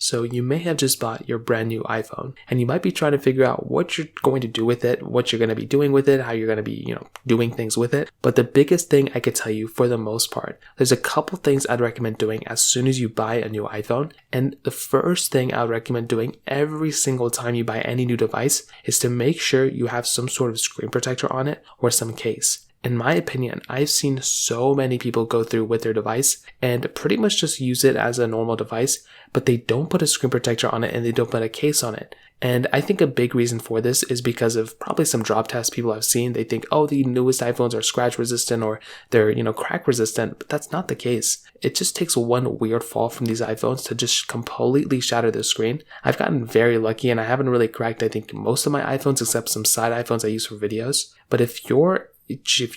So you may have just bought your brand new iPhone and you might be trying to figure out what you're going to do with it, what you're going to be doing with it, how you're going to be, doing things with it. But the biggest thing I could tell you for the most part, there's a couple things I'd recommend doing as soon as you buy a new iPhone. And the first thing I would recommend doing every single time you buy any new device is to make sure you have some sort of screen protector on it or some case. In my opinion, I've seen so many people go through with their device and pretty much just use it as a normal device, but they don't put a screen protector on it and they don't put a case on it. And I think a big reason for this is because of probably some drop tests people have seen. They think, oh, the newest iPhones are scratch resistant or they're, crack resistant, but that's not the case. It just takes one weird fall from these iPhones to just completely shatter the screen. I've gotten very lucky and I haven't really cracked, I think, most of my iPhones except some side iPhones I use for videos. But if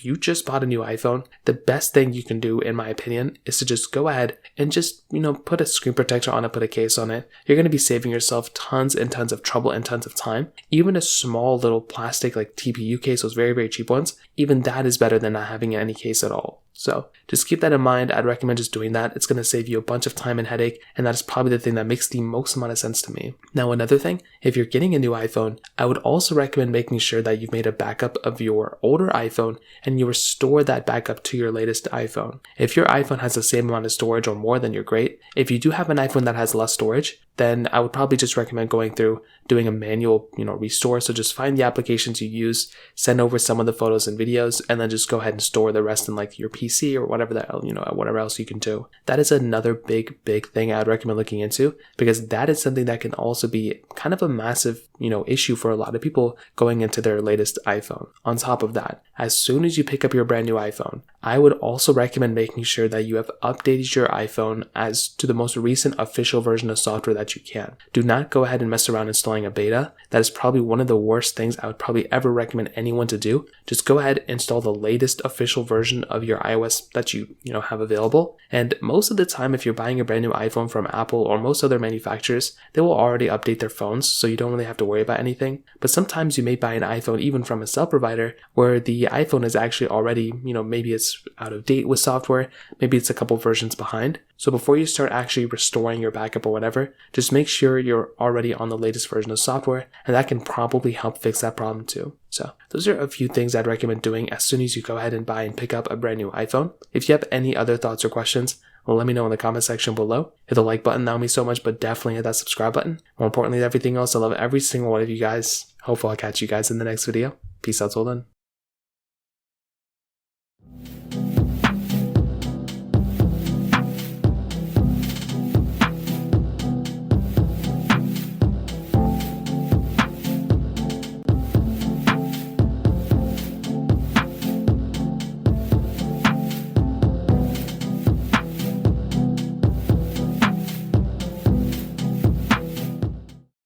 you just bought a new iPhone, the best thing you can do, in my opinion, is to just go ahead and just, put a screen protector on it, put a case on it. You're going to be saving yourself tons and tons of trouble and tons of time. Even a small little plastic like TPU case, those very, very cheap ones, even that is better than not having any case at all. So just keep that in mind. I'd recommend just doing that. It's going to save you a bunch of time and headache, and that is probably the thing that makes the most amount of sense to me. Now, another thing, if you're getting a new iPhone, I would also recommend making sure that you've made a backup of your older iPhone and you restore that backup to your latest iPhone. If your iPhone has the same amount of storage or more, then you're great. If you do have an iPhone that has less storage, then I would probably just recommend going through doing a manual, restore. So just find the applications you use, send over some of the photos and videos, and then just go ahead and store the rest in like your PC or whatever whatever else you can do. That is another big thing I would recommend looking into, because that is something that can also be kind of a massive, issue for a lot of people going into their latest iPhone. On top of that, as soon as you pick up your brand new iPhone, I would also recommend making sure that you have updated your iPhone as to the most recent official version of software that you can. Do not go ahead and mess around installing a beta. That is probably one of the worst things I would probably ever recommend anyone to do. Just go ahead and install the latest official version of your iOS that you have available. And most of the time, if you're buying a brand new iPhone from Apple or most other manufacturers, they will already update their phones, so you don't really have to worry about anything. But sometimes you may buy an iPhone even from a cell provider where the iPhone is actually already, maybe it's out of date with software, maybe it's a couple versions behind. So before you start actually restoring your backup or whatever, just make sure you're already on the latest version of software, and that can probably help fix that problem too. So those are a few things I'd recommend doing as soon as you go ahead and buy and pick up a brand new iPhone. If you have any other thoughts or questions, well, let me know in the comment section below. Hit the like button, that would mean so much, but definitely hit that subscribe button. More importantly than everything else, I love every single one of you guys. Hopefully I'll catch you guys in the next video. Peace out till then.